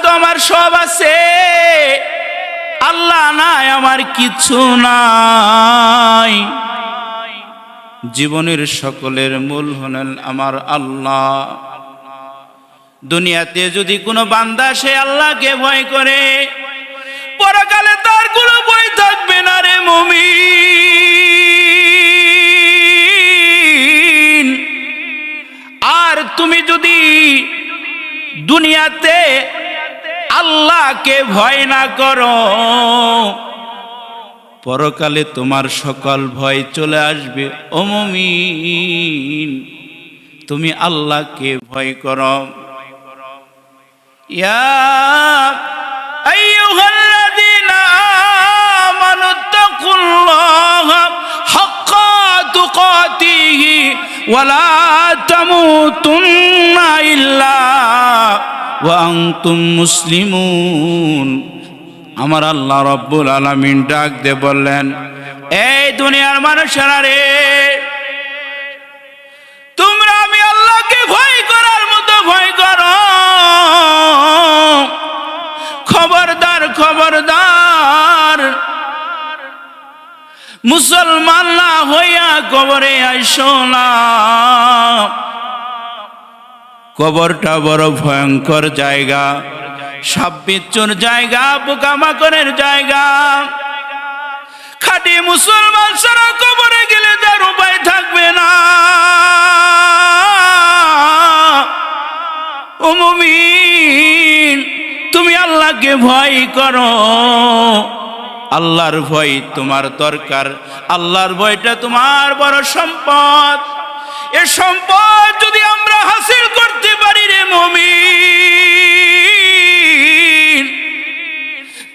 তো আমার সব আছে, আল্লাহ নাই আমার কিছু নাই। জীবনের সকলের মূল হলেন আমার আল্লাহ। দুনিয়াতে যদি কোনো বান্দা সে আল্লাহকে ভয় করে, পরকালে তার কোনো ভয় থাকবে না রে মুমিন। আর তুমি যদি দুনিয়াতে আল্লাহকে ভয় না করো, পরকালে তোমার সকল ভয় চলে আসবে। ও মুমিন, তুমি আল্লাহকে ভয় করো। ইয়া আইয়ুহাল্লাযীনা আমানুত্তাকুল্লাহা হাক্কা তুকাতিহি ওয়া লা তামুতুন্না ইল্লা ওয়া আনতুম মুসলিমুন। আমার আল্লাহ রব্বুল আলামিন ডাক দিয়ে বললেন, এই দুনিয়ার মানুষেরা রে, তোমরা আমি আল্লাহকে ভয় করার মতো ভয় করো। খবরদার খবরদার, মুসলমান না হইয়া কবরে আইসো না। কবরটা বড় ভয়ঙ্কর জায়গা, সাপ বিচ্ছুর জায়গা, পোকামাকড়ের জায়গা। খাঁটি মুসলমান ছাড়া কবরে গেলে তার উপায় থাকবে না। ও মুমিন, তুমি আল্লাহকে ভয় করো। আল্লাহর ভয় তোমার দরকার। আল্লাহর ভয়টা তোমার বড় সম্পদ। এ সম্পদ যদি আমরা হাসিল করতে পারি রে মুমিন,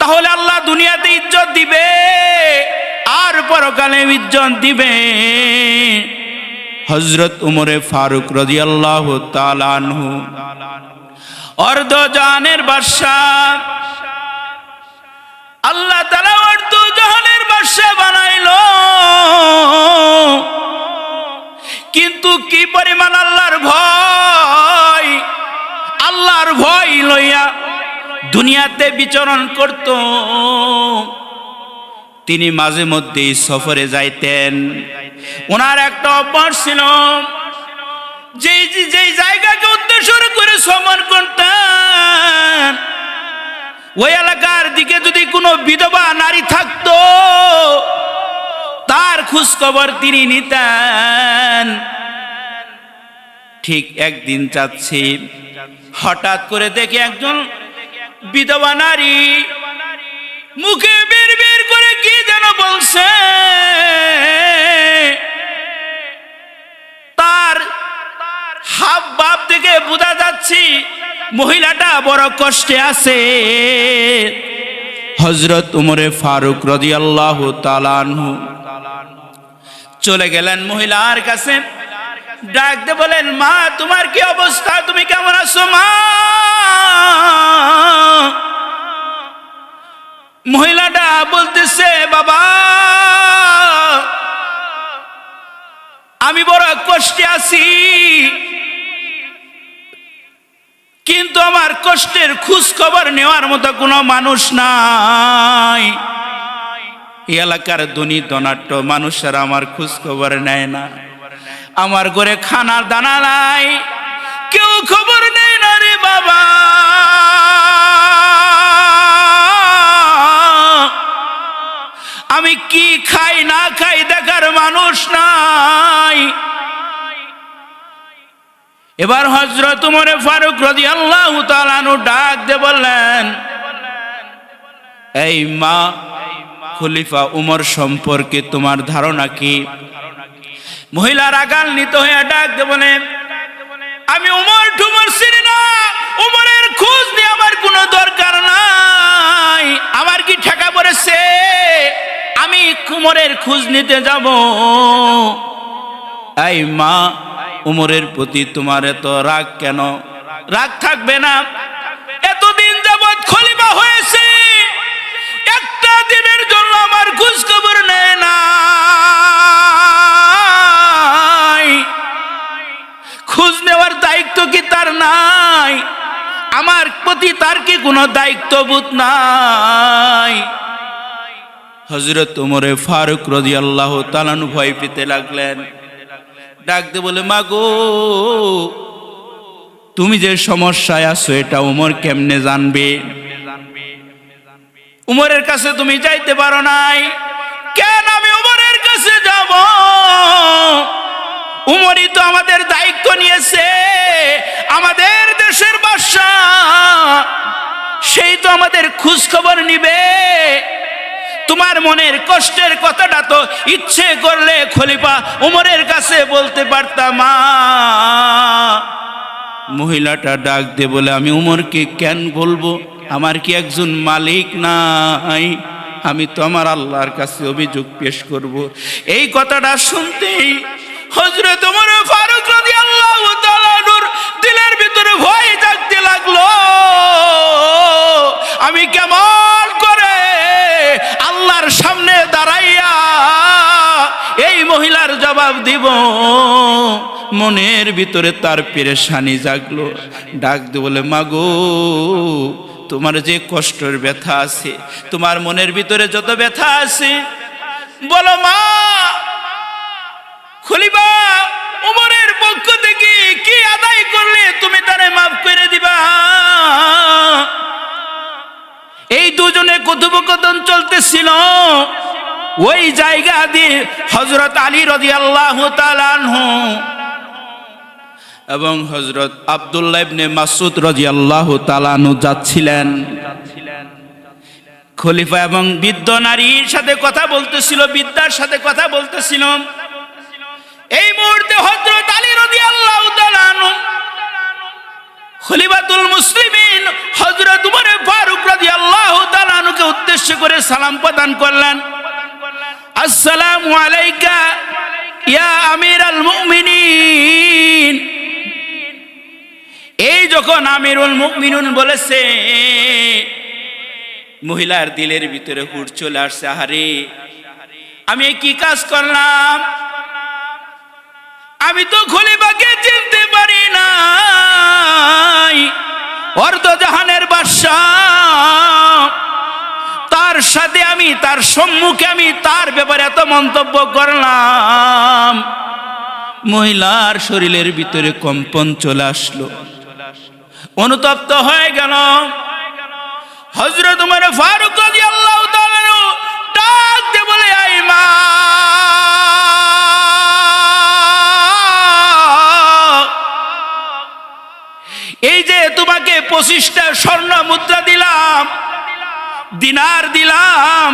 তাহলে আল্লাহ দুনিয়াতে ইজ্জত দিবে আর পরকালে ইজ্জত দিবে। হযরত উমরে ফারুক রাদিয়াল্লাহু তাআলা আনহু অর্ধ জাহানের বাদশা, আল্লাহ তাআলা অর্ধ জাহানের বাদশা বানাইলো। কিন্তু কি পরিমাণ আল্লাহর ভয়, আল্লাহর ভয় লইয়া দুনিয়াতে বিচরণ করত। তিনি মাঝে মধ্যেই সফরে যাইতেন। ওনার একটা অভ্যাস ছিল, যেই জায়গাকে উদ্দেশ্য করে সফর করতেন, ওই এলাকার দিকে যদি কোনো বিধবা নারী থাকতো, তার খোঁজ খবর তিনি নিতেন। ঠিক একদিন যাচ্ছি, হঠাৎ করে দেখে একজন বিধবা নারী মুখে বের বের করে কি যেন বলছে। তার হাব ভাব থেকে বোঝা যাচ্ছে মহিলাটা বড় কষ্টে আছে। হযরত উমরে ফারুক রাদিয়াল্লাহু তাআলা আনহু চলে গেলেন মহিলার কাছে, ডাক দিয়ে বলেন, মা তোমার কি অবস্থা, তুমি কেমন আছো মা? মহিলাটা বলতেছে, বাবা আমি বড় কষ্টে আছি, কিন্তু আমার কষ্টের খোঁজ খবর নেওয়ার মতো কোনো মানুষ নাই। এই এলাকার ধনী ধনাঢ্য মানুষেরা আমার খোঁজ খবর নেয় না। আমার ঘরে খানার দানা নাই, কেউ খবর নেয় না রে বাবা। আমি কি খাই না খাই দেখার মানুষ নাই। এবার হযরত উমরে ফারুক রাদিয়াল্লাহু তাআলা আনহু ডাক দিয়ে বললেন, এই মা, খলিফা উমর সম্পর্কে তোমার ধারণা কি? মহিলা রাগান্বিত হয়ে ডাক দিয়ে বলেন, আমি উমর ঠুমর চিনি না, উমরের খোঁজ নিয়ে আমার কোনো দরকার নাই। আমার কি ঠেকা পড়েছে আমি উমরের খোঁজ নিতে যাব? এই মা, উমরের প্রতি তোমার এত রাগ কেন? রাগ থাকবে না, এতদিন যাবৎ খলিফা হয়েছে, একটা দিনের জন্য আমার খোঁজ খবর নেয় না। খোঁজ নেওয়ার দায়িত্ব কি তার নাই? আমার প্রতি তার কি কোনো দায়িত্ববোধ নাই? হযরত ওমর ফারুক রাদিয়াল্লাহু তাআলা ভয় পেতে লাগলেন। ডাকতে বলে, মাগো, তুমি যে সমস্যায় আছো এটা ওমর কেমনে জানবে? উমরের কাছে তুমি যাইতে পারো নাই কেন? আমি উমরের কাছে যাব? উমরই তো আমাদের দায়িত্ব নিয়েছে, আমাদের দেশের বাদশা, সেই তো আমাদের খোঁজ খবর নিবে। তোমার মনের কষ্টের কথাটা তো ইচ্ছে করলে খলিফা উমরের কাছে বলতে পারতাম। মহিলাটা ডাক দিয়ে বলে, আমি উমরকে কেন বলবো? আমার কি একজন মালিক নাই? আমি তো আমার আল্লাহর কাছে অভিযোগ পেশ করব। এই কথাটা শুনতেই হযরত ওমর ফারুক রাদিয়াল্লাহু তাআলা দিলের ভিতরে ভয় জাগতে লাগলো। আমি কেমন করে আল্লাহর সামনে দাঁড়াইয়া এই মহিলার জবাব দিব? মনের ভিতরে তার পেরেশানি জাগলো। ডাক দিয়ে বলে, মাগো, তোমার যে কষ্টের ব্যথা আছে, তোমার মনের ভিতরে যত ব্যথা আছে, বলো মা। খলিফা উমরের পক্ষ থেকে কি আদায় করলে তুমি তারে মাফ করে দিবা? এই দুজনে কথোপকথন চলতেছিল। ওই জায়গা দিয়ে হযরত আলী রাদিয়াল্লাহু তাআলা আনহু এবং হযরত আব্দুল্লাহ ইবনে মাসউদ রাদিয়াল্লাহু তাআলা আনহু যাচ্ছিলেন। খলিফা এবং বৃদ্ধ নারীর সাথে কথা বলতেছিল, বৃদ্ধার সাথে কথা বলতেছিল। এই মুহূর্তে হযরত আলী রাদিয়াল্লাহু তাআলা আনহু খলিফাতুল মুসলিমিন হযরত ওমর ফারুক রাদিয়াল্লাহু তাআলা আনহুকে উদ্দেশ্য করে সালাম প্রদান করলেন। আসসালামু আলাইকা ইয়া আমিরাল মুমিনিন। এই যখন আমিরুল মুমিনুন বলেছে, মহিলার দিলের ভিতরে হুড় চলে আসছে, আহারে আমি কি কাজ করলাম? আমি তো খলিফাকে চিনতে পারি নাই। অর্ধ জাহানের বাদশা, তার সাথে আমি, তার সম্মুখে আমি তার ব্যাপারে এত মন্তব্য করলাম। মহিলার শরীরের ভিতরে কম্পন চলে আসলো, অনুতপ্ত হয়ে গেল। হযরত ওমর ফারুক রাদিয়াল্লাহু তাআলা ডাক দিয়ে বলে, আই মা, এই যে তোমাকে 25টা স্বর্ণ মুদ্রা দিলাম, দিনার দিলাম,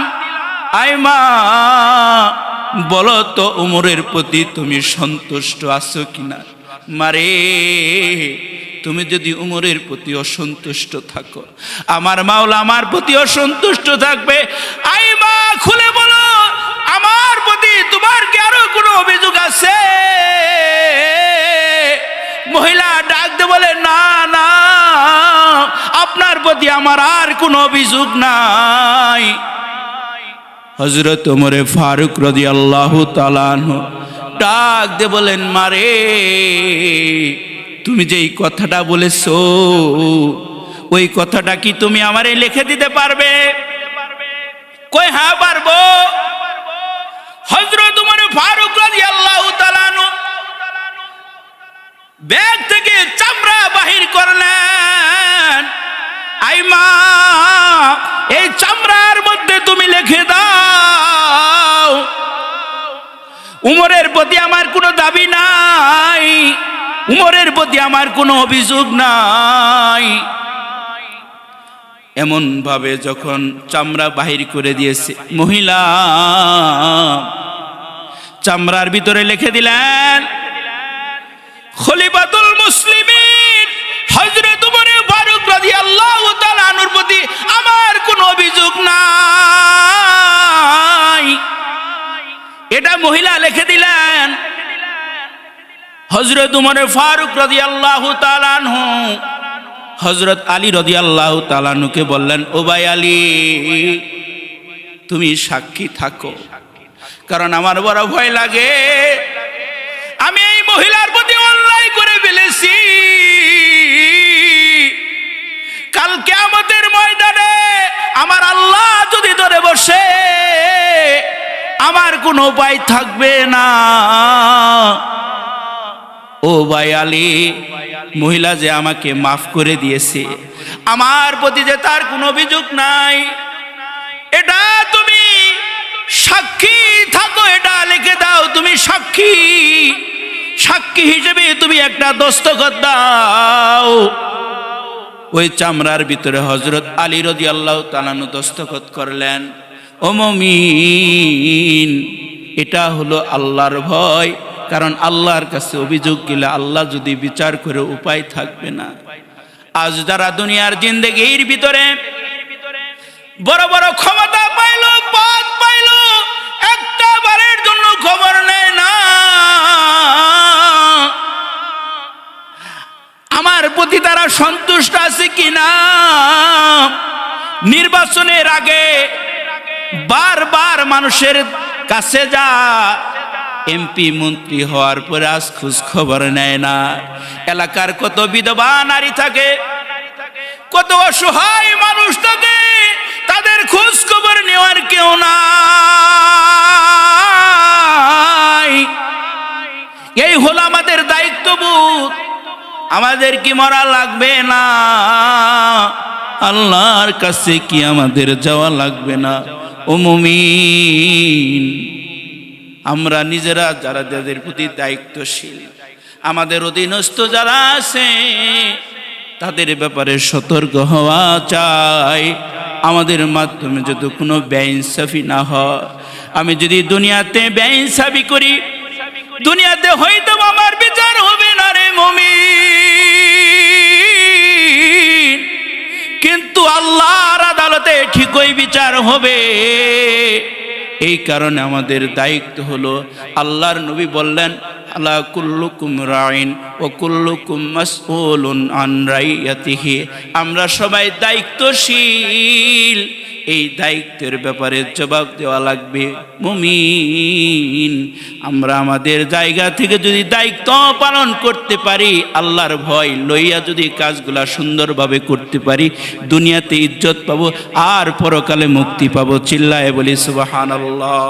আই মা, বলো তো উমরের প্রতি তুমি সন্তুষ্ট আছো কিনা? মারে, তুমি যদি উমরের প্রতি অসন্তুষ্ট থাকো, আমার মাওলা আমার প্রতি অসন্তুষ্ট থাকবে। আই মা, খুলে বলো, আমার প্রতি তোমার কি আরো কোনো অভিযোগ আছে? মহিলা ডাক দিয়ে বলে, না না, আপনার প্রতি আমার আর কোনো অভিযোগ নাই। হযরত ওমর ফারুক রাদিয়াল্লাহু তাআলা আনহু ডাক দিয়ে বলেন, মারে, তুমি যে এই কথাটা বলেছো, ওই কথাটা কি তুমি আমারে লিখে দিতে পারবে? কই, হ্যাঁ পারবো। হযরত ওমর ফারুক রাদিয়াল্লাহু তাআলা আনহু ব্যাগ থেকে চামড়া বাহির করলেন। আই মা, এই চামড়ার মধ্যে তুমি লিখে দাও, উমরের প্রতি আমার কোনো দাবি নাই, উমরের প্রতি আমার কোনো অভিযোগ নাই। এমন ভাবে যখন চামড়া বাহির করে দিয়েছে, মহিলা চামড়ার ভিতরে লিখে দিলেন, খলিফাতুল মুসলিমিন হযরত ওমর ফারুক রাদিয়াল্লাহু তাআলা আনহুর প্রতি আমার কোনো অভিযোগ নাই। এটা মহিলা লিখে দিলেন। হযরত ওমর ফারুক রাদিয়াল্লাহু তাআলা আনহু হযরত আলী রাদিয়াল্লাহু তাআলা আনহুকে বললেন, ও ভাই আলী, তুমি সাক্ষী থাকো, কারণ আমার বড় ভয় লাগে, আমি এই মহিলার প্রতি অন্যায় করে ফেলেছি। কাল কিয়ামত আমার আল্লাহ যদি ধরে বসে আমার কোনো উপায় থাকবে না। ও ভাই আলী, মহিলা যে আমাকে মাফ করে দিয়েছে, আমার প্রতি যে তার কোনো অভিযোগ নাই, এটা তুমি সাক্ষী থাকো, এটা লিখে দাও। তুমি সাক্ষী, সাক্ষী হিসেবে তুমি একটা দস্তখত দাও। ওই চামড়ার ভিতরে হযরত আলী রাদিয়াল্লাহু তাআলা দস্তখত করলেন। ও মুমিন, এটা হলো আল্লাহর ভয়, কারণ আল্লাহর কাছে অভিযোগ গেলে আল্লাহ যদি বিচার করে উপায় থাকবে না। আজ যারা দুনিয়ার জিন্দেগির ভিতরে বড় বড় ক্ষমতা পাইল, পদ পাইল, একটা বারের জন্য খবর নেয় না আমার প্রতি তারা সন্তুষ্ট আছে কিনা। নির্বাচনের আগে বারবার মানুষের কাছে যা, এমপি মন্ত্রী হওয়ার পরে আজ খোঁজ খবর নেয় না। এলাকার কত বিধবা নারী থাকে, কত অসহায় মানুষ থাকে, তাদের খোঁজ খবর নেওয়ার কেউ নাই। এই হলো আমাদের দায়িত্ববোধ। আমাদের কি মরা লাগবে না? আল্লাহর কাছে কি আমাদের যাওয়া লাগবে না? ও মুমিন, আমরা নিজেরা যারা যাদের প্রতি দায়িত্বশীল, আমাদের অধীনস্থ যারা আছে, তাদের ব্যাপারে সতর্ক হওয়া চাই। আমাদের মাধ্যমে যদি কোনো বেইনসাফি না হয়, আমি যদি দুনিয়াতে বেইনসাফি করি, দুনিয়াতে হয়তো আমার বিচার হবে না রে মুমিন, কিন্তু আল্লাহর আদালতে ঠিকই বিচার হবে। এই কারণে আমাদের দায়িত্ব হলো, আল্লাহর নবী বললেন, আলা কুল্লুকুম রাইন ও কুল্লুকুম মাসউলুন আন রাইয়াতিহি। আমরা সবাই দায়িত্বশীল, এই দায়িত্বের ব্যাপারে জবাব দেওয়া লাগবে। মুমিন, আমরা আমাদের জায়গা থেকে যদি দায়িত্ব পালন করতে পারি, আল্লাহর ভয় লইয়া যদি কাজগুলা সুন্দরভাবে করতে পারি, দুনিয়াতে ইজ্জত পাবো আর পরকালে মুক্তি পাবো। চিল্লায়ে বলি সুবহানাল্লাহ।